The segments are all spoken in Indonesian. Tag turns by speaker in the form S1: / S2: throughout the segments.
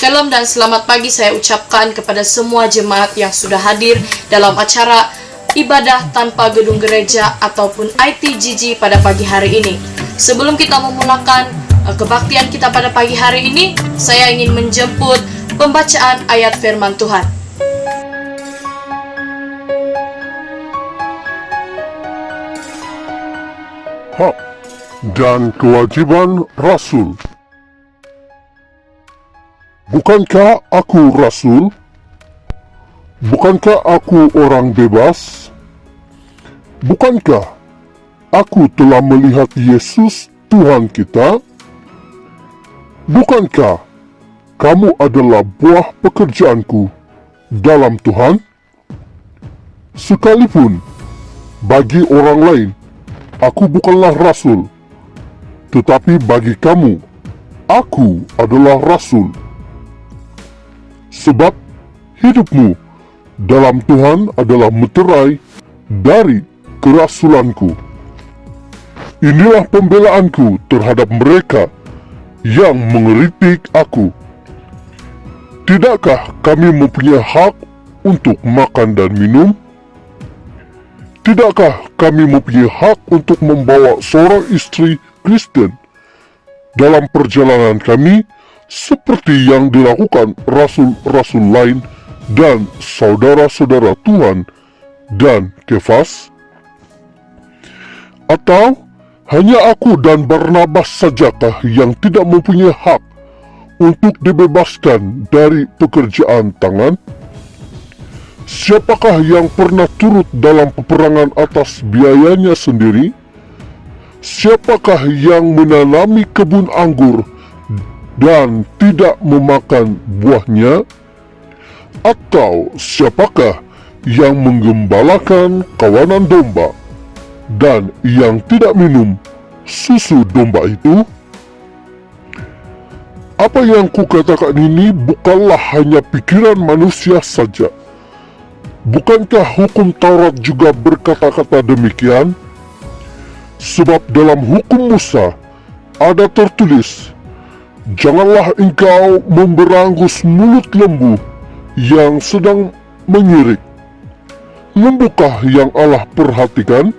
S1: Shalom dan selamat pagi saya ucapkan kepada semua jemaat yang sudah hadir dalam acara ibadah tanpa gedung gereja ataupun ITGG pada pagi hari ini. Sebelum kita memulakan kebaktian kita pada pagi hari ini, saya ingin menjemput pembacaan ayat firman Tuhan.
S2: Hak dan kewajiban Rasul. Bukankah aku Rasul? Bukankah aku orang bebas? Bukankah aku telah melihat Yesus Tuhan kita? Bukankah kamu adalah buah pekerjaanku dalam Tuhan? Sekalipun bagi orang lain aku bukanlah Rasul, tetapi bagi kamu aku adalah Rasul. Sebab hidupmu dalam Tuhan adalah meterai dari kerasulanku. Inilah pembelaanku terhadap mereka yang mengeritik aku. Tidakkah kami mempunyai hak untuk makan dan minum? Tidakkah kami mempunyai hak untuk membawa seorang istri Kristen dalam perjalanan kami, seperti yang dilakukan rasul-rasul lain dan saudara-saudara Tuhan dan Kefas? Atau hanya aku dan Barnabas sajakah yang tidak mempunyai hak untuk dibebaskan dari pekerjaan tangan? Siapakah yang pernah turut dalam peperangan atas biayanya sendiri? Siapakah yang menanami kebun anggur dan tidak memakan buahnya? Atau siapakah yang menggembalakan kawanan domba dan yang tidak minum susu domba itu? Apa yang kukatakan ini bukanlah hanya pikiran manusia saja. Bukankah hukum Taurat juga berkata-kata demikian? Sebab dalam hukum Musa ada tertulis, janganlah engkau memberangus mulut lembu yang sedang menyirik. Lembukah yang Allah perhatikan?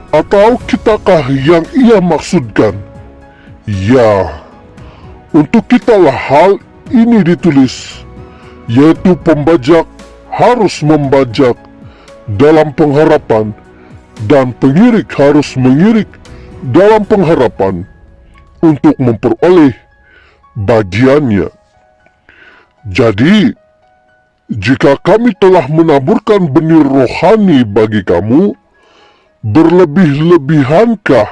S2: Atau kitakah yang ia maksudkan? Ya, untuk kitalah hal ini ditulis, yaitu pembajak harus membajak dalam pengharapan, dan pengirik harus mengirik dalam pengharapan untuk memperoleh bagiannya. Jadi, jika kami telah menaburkan benih rohani bagi kamu, berlebih-lebihankah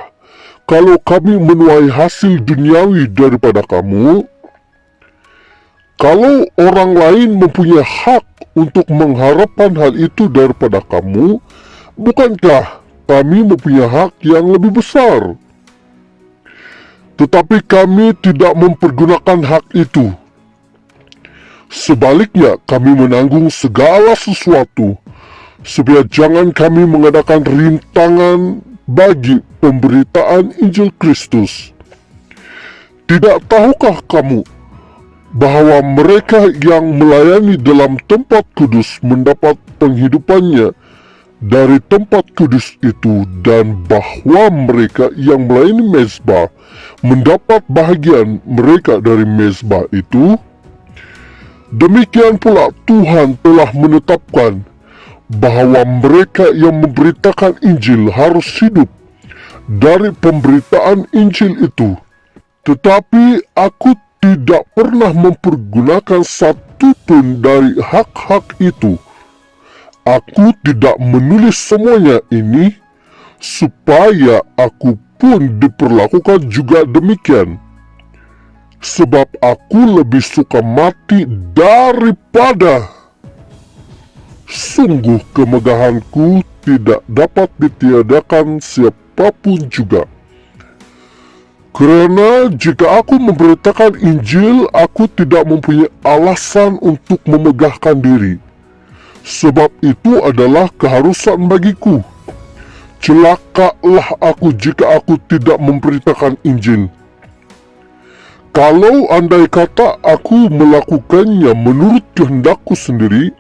S2: kalau kami menuai hasil duniawi daripada kamu? Kalau orang lain mempunyai hak untuk mengharapkan hal itu daripada kamu, bukankah kami mempunyai hak yang lebih besar? Tetapi kami tidak mempergunakan hak itu. Sebaliknya, kami menanggung segala sesuatu, supaya jangan kami mengadakan rintangan bagi pemberitaan Injil Kristus. Tidak tahukah kamu bahwa mereka yang melayani dalam tempat kudus mendapat penghidupannya dari tempat kudus itu, dan bahwa mereka yang melayani mezbah mendapat bahagian mereka dari mezbah itu? Demikian pula Tuhan telah menetapkan bahwa mereka yang memberitakan Injil harus hidup dari pemberitaan Injil itu. Tetapi aku tidak pernah mempergunakan satu pun dari hak-hak itu. Aku tidak menulis semuanya ini supaya aku pun diperlakukan juga demikian. Sebab aku lebih suka mati daripada. Sungguh kemegahanku tidak dapat ditiadakan siapapun juga. Kerana jika aku memberitakan Injil, aku tidak mempunyai alasan untuk memegahkan diri. Sebab itu adalah keharusan bagiku. Celakalah aku jika aku tidak memberitakan Injil. Kalau andai kata aku melakukannya menurut kehendakku sendiri,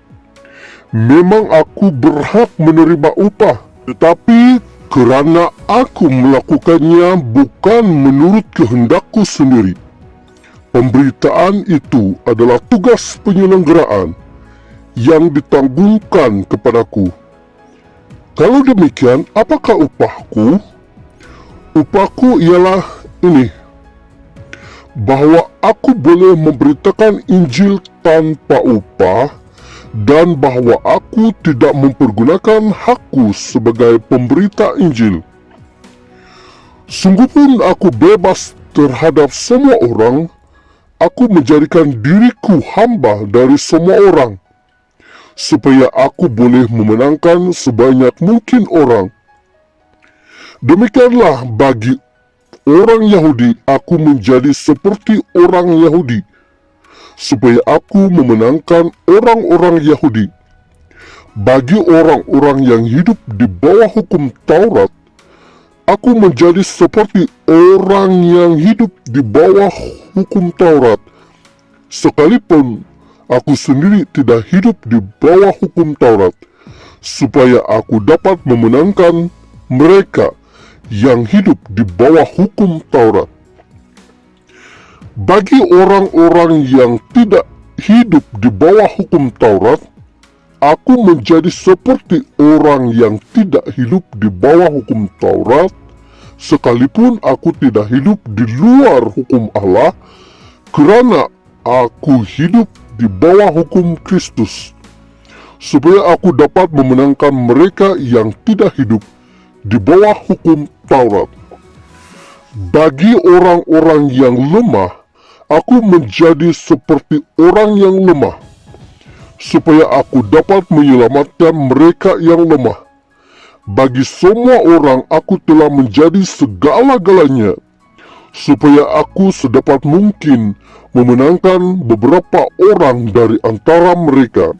S2: memang aku berhak menerima upah. Tetapi kerana aku melakukannya bukan menurut kehendakku sendiri, pemberitaan itu adalah tugas penyelenggaraan yang ditanggungkan kepadaku. Kalau demikian, apakah upahku? Upahku ialah ini, bahawa aku boleh memberitakan Injil tanpa upah dan bahawa aku tidak mempergunakan hakku sebagai pemberita Injil. Sungguh pun aku bebas terhadap semua orang. Aku menjadikan diriku hamba dari semua orang, supaya aku boleh memenangkan sebanyak mungkin orang. Demikianlah bagi orang Yahudi, aku menjadi seperti orang Yahudi, supaya aku memenangkan orang-orang Yahudi. Bagi orang-orang yang hidup di bawah hukum Taurat, aku menjadi seperti orang yang hidup di bawah hukum Taurat, sekalipun aku sendiri tidak hidup di bawah hukum Taurat, supaya aku dapat memenangkan mereka yang hidup di bawah hukum Taurat. Bagi orang-orang yang tidak hidup di bawah hukum Taurat, aku menjadi seperti orang yang tidak hidup di bawah hukum Taurat, sekalipun aku tidak hidup di luar hukum Allah, kerana aku hidup di bawah hukum Kristus, supaya aku dapat memenangkan mereka yang tidak hidup di bawah hukum Taurat. Bagi orang-orang yang lemah, aku menjadi seperti orang yang lemah, supaya aku dapat menyelamatkan mereka yang lemah. Bagi semua orang aku telah menjadi segala-galanya, supaya aku sedapat mungkin memenangkan beberapa orang dari antara mereka.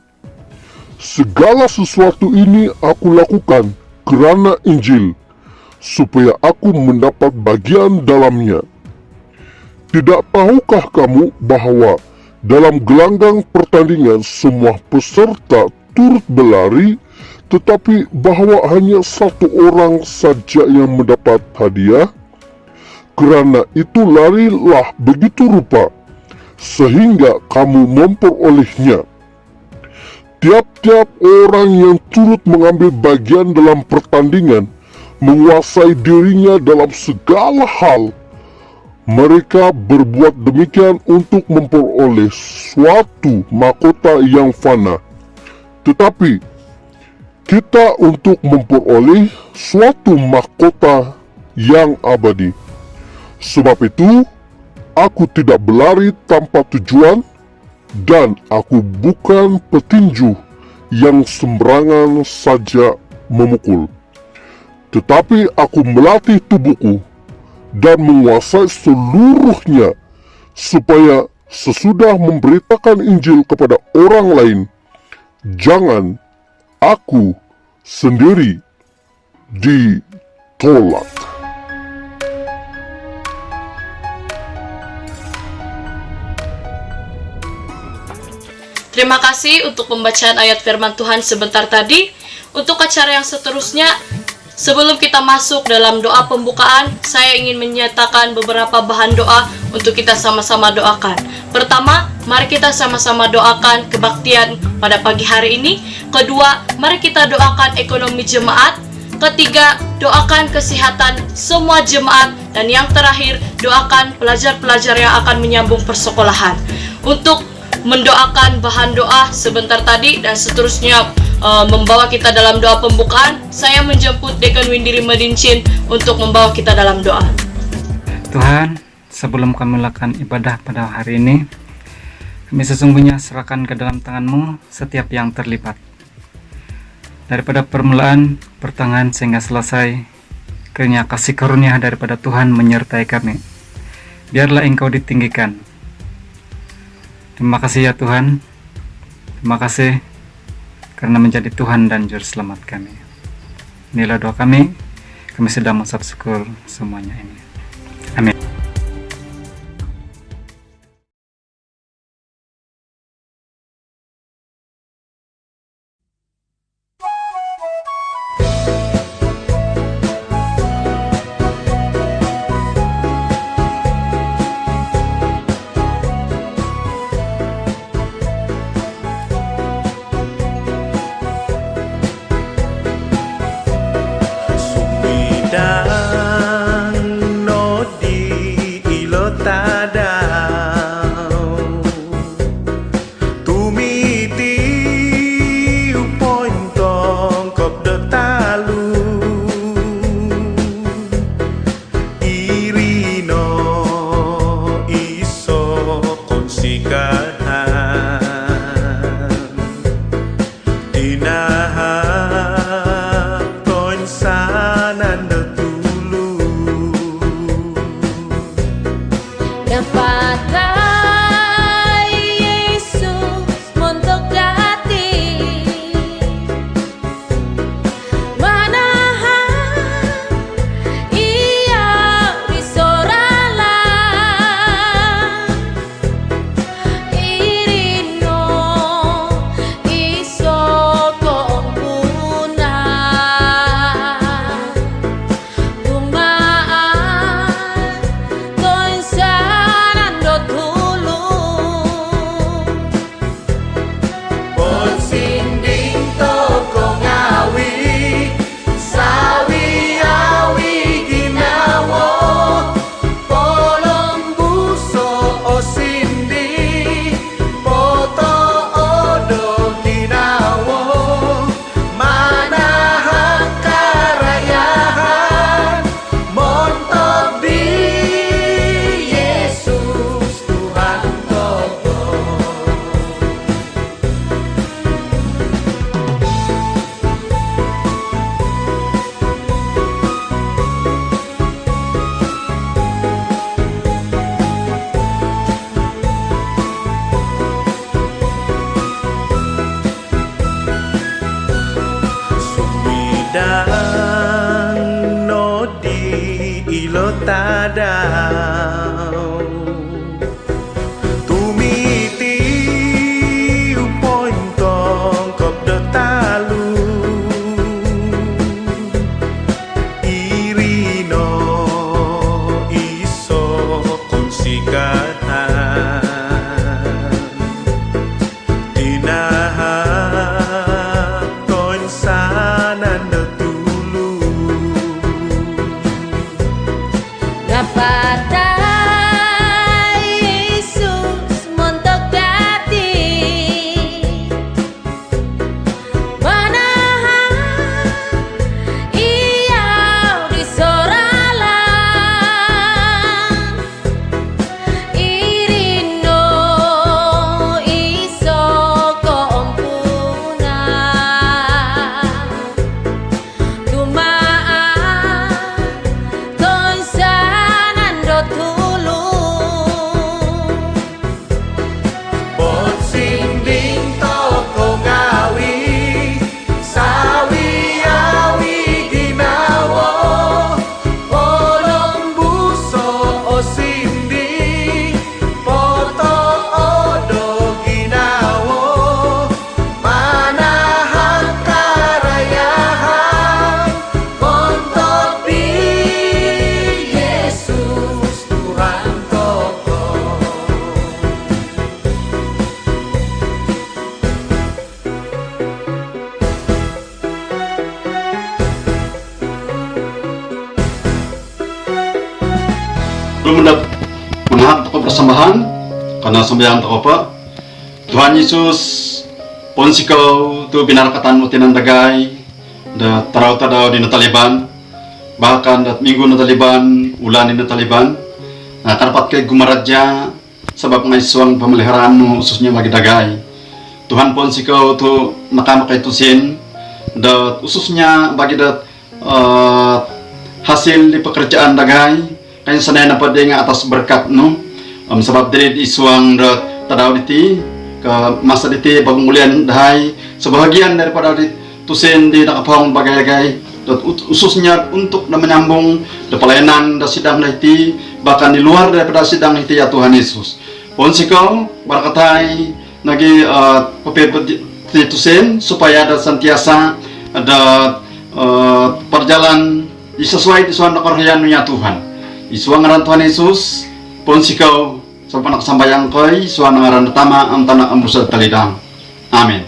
S2: Segala sesuatu ini aku lakukan kerana Injil, supaya aku mendapat bagian dalamnya. Tidak tahukah kamu bahawa dalam gelanggang pertandingan semua peserta turut berlari, tetapi bahawa hanya satu orang saja yang mendapat hadiah? Kerana itu larilah begitu rupa, sehingga kamu memperolehnya. Tiap-tiap orang yang turut mengambil bagian dalam pertandingan menguasai dirinya dalam segala hal. Mereka berbuat demikian untuk memperoleh suatu mahkota yang fana. Tetapi kita untuk memperoleh suatu mahkota yang abadi. Sebab itu, aku tidak berlari tanpa tujuan, dan aku bukan petinju yang sembarangan saja memukul. Tetapi aku melatih tubuhku dan menguasai seluruhnya, supaya sesudah memberitakan Injil kepada orang lain, jangan aku sendiri ditolak.
S1: Terima kasih untuk pembacaan ayat firman Tuhan sebentar tadi. Untuk acara yang seterusnya, sebelum kita masuk dalam doa pembukaan, saya ingin menyatakan beberapa bahan doa untuk kita sama-sama doakan. Pertama, mari kita sama-sama doakan kebaktian pada pagi hari ini. Kedua, mari kita doakan ekonomi jemaat. Ketiga, doakan kesehatan semua jemaat. Dan yang terakhir, doakan pelajar-pelajar yang akan menyambung persekolahan. Untuk mendoakan bahan doa sebentar tadi dan seterusnya membawa kita dalam doa pembukaan, saya menjemput Dekan Windiri Medincin untuk membawa kita dalam doa.
S3: Tuhan, sebelum kami melakukan ibadah pada hari ini, kami sesungguhnya serahkan ke dalam tangan-Mu setiap yang terlibat. Daripada permulaan, pertengahan sehingga selesai, kiranya kasih karunia daripada Tuhan menyertai kami. Biarlah Engkau ditinggikan. Terima kasih ya Tuhan. Terima kasih karena menjadi Tuhan dan Juru Selamat kami. Inilah doa kami. Kami sedang mengucap syukur semuanya ini. Amin.
S4: dan nodi ilo tadau tumiti upoin kong kop do talu irino iso konsikahan dinahan konsanan do tulu
S5: Pada Yesus montok dati manahan iau di soralan irino iso kompunan dumaan konsanan do tulung
S4: Pot sinding toko ngawi sawi awi ginawo olong buso o sinding poto odo ginawo manahan karayahan montok di Yesus Tuhan toko
S6: Belum menahan toko persembahan karena sembahyang toko apa Tuhan Yesus pon sikau tu binarkatan mutinan dagai da tarau tadau di Taliban bahkan dat minggu na Taliban ulan di Taliban nah karpat ke gumaraja sebab ngai suang pemeliharaan khususnya bagi dagai Tuhan pon sikau tu nakamakai tusin dat khususnya bagi dat hasil di pekerjaan dagai kaya sanay na padinga atas berkat sebab diri di suang tadaw diti ke masa diti bagong mulian dahay sebahagian daripada di tusin di nakapahong bagay-bagay khususnya untuk na menyambung da pelayanan da sidang diti bahkan di luar daripada sidang diti ya Tuhan Yesus pon sikaw barakatay nagi papipet tusin supaya ada sentiasa ada perjalanan sesuai di suan nakaryan ya Tuhan isuang ngaran Tuhan Yesus pon sikaw sa panaksambayang koy isuang ngaran tama ang tanak ambusad talidang amin.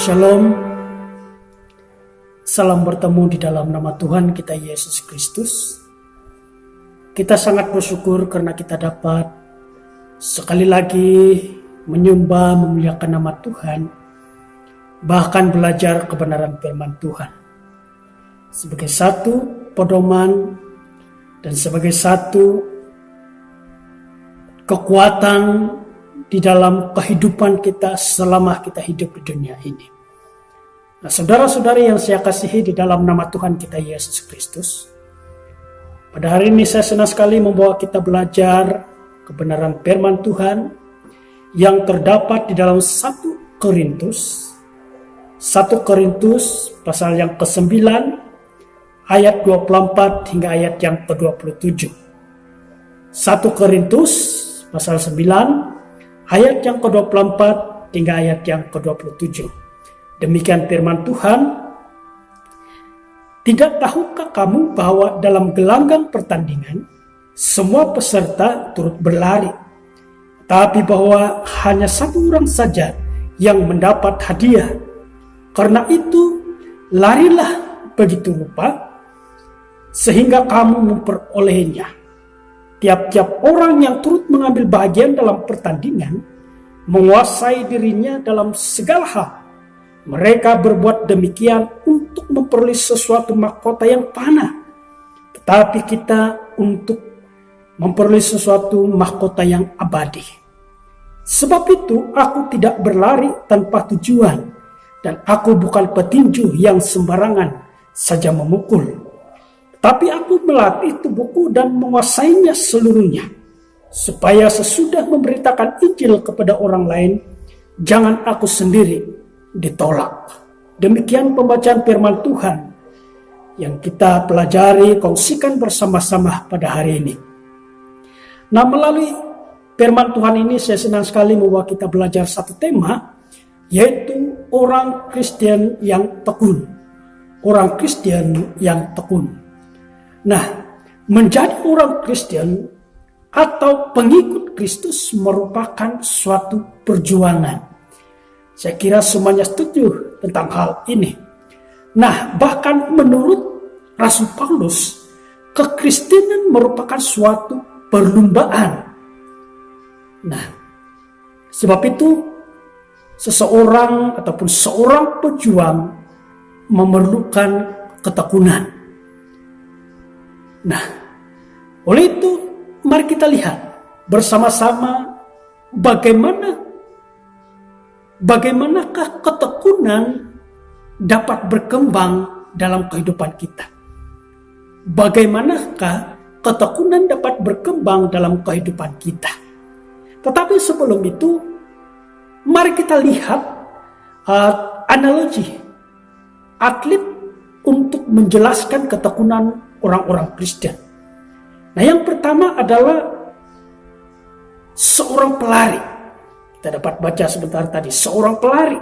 S7: Shalom. Salam bertemu di dalam nama Tuhan kita Yesus Kristus. Kita sangat bersyukur karena kita dapat sekali lagi menyembah, memuliakan nama Tuhan, bahkan belajar kebenaran firman Tuhan sebagai satu pedoman dan sebagai satu kekuatan di dalam kehidupan kita selama kita hidup di dunia ini. Nah, saudara-saudari yang saya kasihi di dalam nama Tuhan kita Yesus Kristus, pada hari ini saya senang sekali membawa kita belajar kebenaran firman Tuhan yang terdapat di dalam 1 Korintus pasal yang ke-9 ayat 24 hingga ayat yang ke-27. 1 Korintus pasal 9 ayat yang ke-24 hingga ayat yang ke-27. Demikian firman Tuhan. Tidak tahukah kamu bahwa dalam gelanggang pertandingan semua peserta turut berlari, tapi bahwa hanya satu orang saja yang mendapat hadiah? Karena itu larilah begitu rupa sehingga kamu memperolehnya. Tiap-tiap orang yang turut mengambil bagian dalam pertandingan menguasai dirinya dalam segala hal. Mereka berbuat demikian untuk memperoleh sesuatu mahkota yang fana, tetapi kita untuk memperoleh sesuatu mahkota yang abadi. Sebab itu aku tidak berlari tanpa tujuan, dan aku bukan petinju yang sembarangan saja memukul. Tapi aku melatih tubuhku dan menguasainya seluruhnya, supaya sesudah memberitakan Injil kepada orang lain, jangan aku sendiri ditolak. Demikian pembacaan firman Tuhan yang kita pelajari, kongsikan bersama-sama pada hari ini. Nah, melalui firman Tuhan ini saya senang sekali membawa kita belajar satu tema, yaitu orang Kristen yang tekun. Orang Kristen yang tekun. Nah, menjadi orang Kristen atau pengikut Kristus merupakan suatu perjuangan. Saya kira semuanya setuju tentang hal ini. Nah, bahkan menurut Rasul Paulus, kekristenan merupakan suatu perlombaan. Nah, sebab itu seseorang ataupun seorang pejuang memerlukan ketekunan. Nah, oleh itu mari kita lihat bersama-sama bagaimanakah ketekunan dapat berkembang dalam kehidupan kita. Bagaimanakah ketekunan dapat berkembang dalam kehidupan kita. Tetapi sebelum itu, mari kita lihat analogi atlet untuk menjelaskan ketekunan orang-orang Kristen. Nah, yang pertama adalah seorang pelari. Kita dapat baca sebentar tadi, seorang pelari.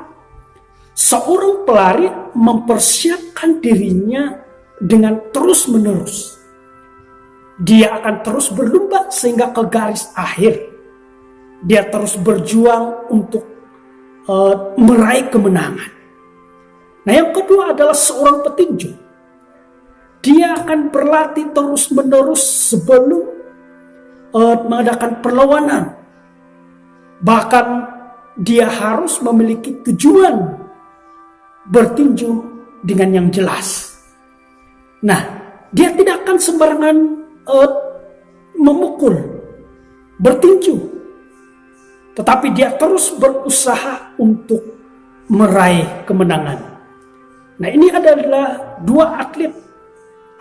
S7: Seorang pelari mempersiapkan dirinya dengan terus-menerus. Dia akan terus berlomba sehingga ke garis akhir. Dia terus berjuang untuk meraih kemenangan. Nah, yang kedua adalah seorang petinju. Dia akan berlatih terus-menerus sebelum mengadakan perlawanan. Bahkan dia harus memiliki tujuan bertinju dengan yang jelas. Nah, dia tidak akan sembarangan memukul, bertinju. Tetapi dia terus berusaha untuk meraih kemenangan. Nah, ini adalah dua atlet,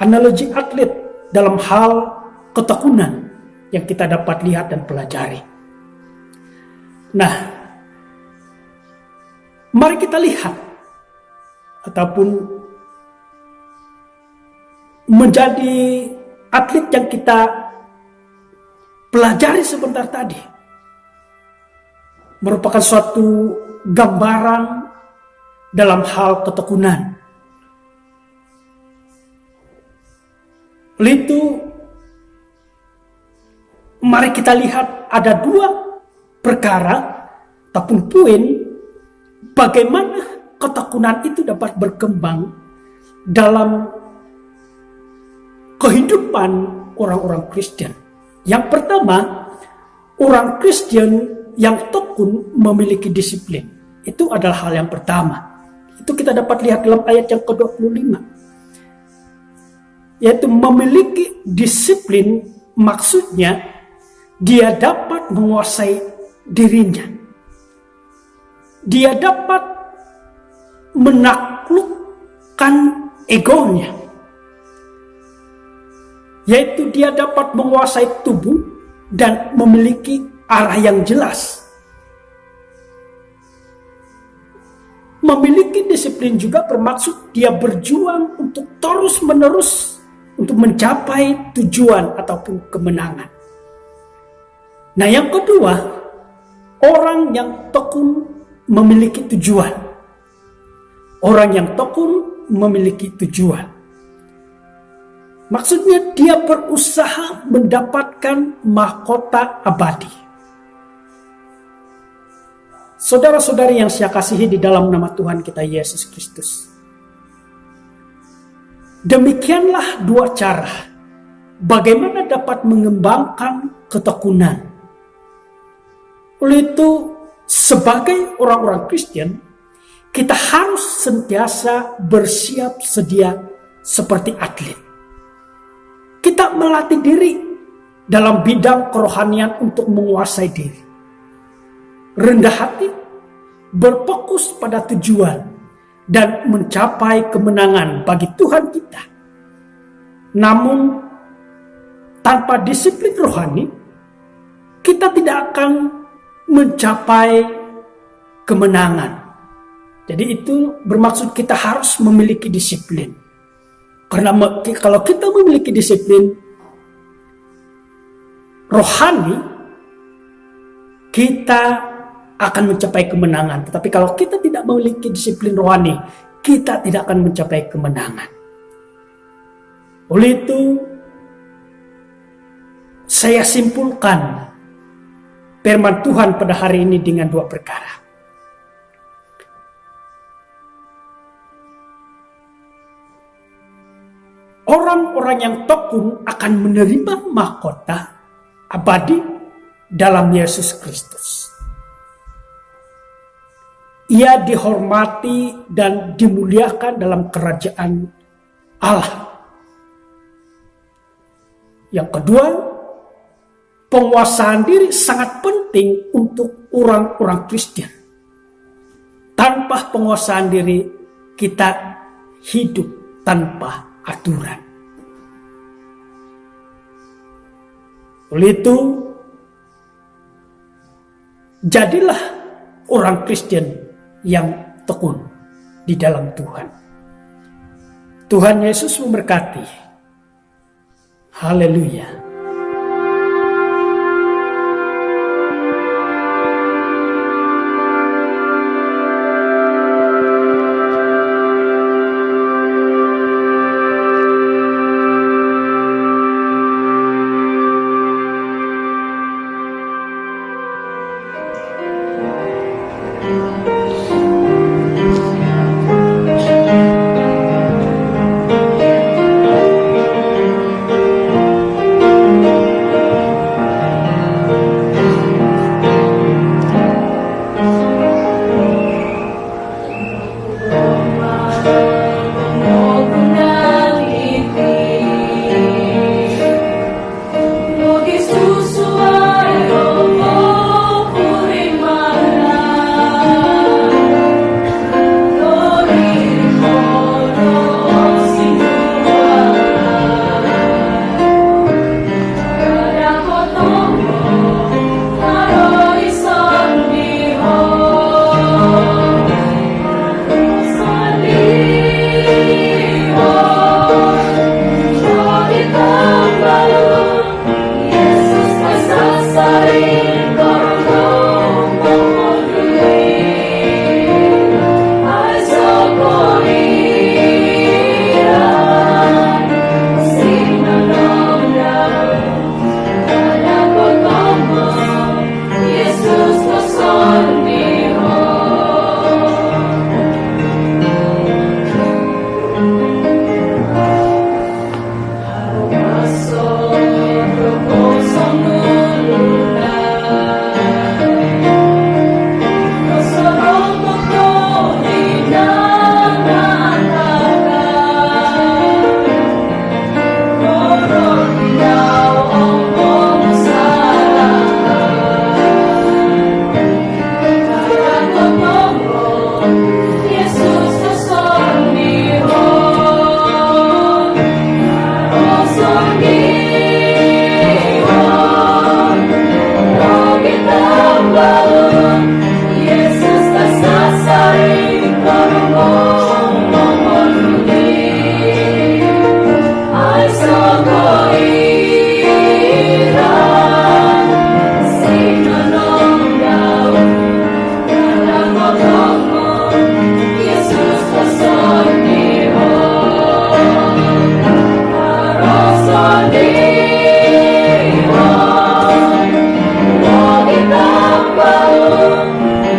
S7: analogi atlet dalam hal ketekunan yang kita dapat lihat dan pelajari. Nah, mari kita lihat ataupun menjadi atlet yang kita pelajari sebentar tadi merupakan suatu gambaran dalam hal ketekunan. Oleh itu, mari kita lihat ada dua perkara ataupun poin bagaimana ketekunan itu dapat berkembang dalam kehidupan orang-orang Kristen. Yang pertama, orang Kristen yang tekun memiliki disiplin. Itu adalah hal yang pertama. Itu kita dapat lihat dalam ayat yang ke-25. Yaitu memiliki disiplin, maksudnya dia dapat menguasai dirinya. Dia dapat menaklukkan egonya. Yaitu dia dapat menguasai tubuh dan memiliki arah yang jelas. Memiliki disiplin juga bermaksud dia berjuang untuk terus-menerus untuk mencapai tujuan ataupun kemenangan. Nah, yang kedua, orang yang tekun memiliki tujuan. Orang yang tekun memiliki tujuan. Maksudnya dia berusaha mendapatkan mahkota abadi. Saudara-saudari yang saya kasihi di dalam nama Tuhan kita Yesus Kristus. Demikianlah dua cara bagaimana dapat mengembangkan ketekunan. Oleh itu, sebagai orang-orang Kristen, kita harus sentiasa bersiap sedia seperti atlet. Kita melatih diri dalam bidang kerohanian untuk menguasai diri. Rendah hati, berfokus pada tujuan, dan mencapai kemenangan bagi Tuhan kita. Namun, tanpa disiplin rohani, kita tidak akan mencapai kemenangan. Jadi itu bermaksud kita harus memiliki disiplin. Karena kalau kita memiliki disiplin rohani, kita akan mencapai kemenangan. Tetapi kalau kita tidak memiliki disiplin rohani, kita tidak akan mencapai kemenangan. Oleh itu, saya simpulkan firman Tuhan pada hari ini dengan dua perkara. Orang-orang yang tekun akan menerima mahkota abadi dalam Yesus Kristus. Ia dihormati dan dimuliakan dalam kerajaan Allah. Yang kedua, penguasaan diri sangat penting untuk orang-orang Kristen. Tanpa penguasaan diri, kita hidup tanpa aturan. Oleh itu, jadilah orang Kristen yang tekun di dalam Tuhan. Tuhan Yesus memberkati. Haleluya.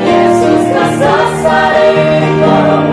S4: Yesus kasasari korong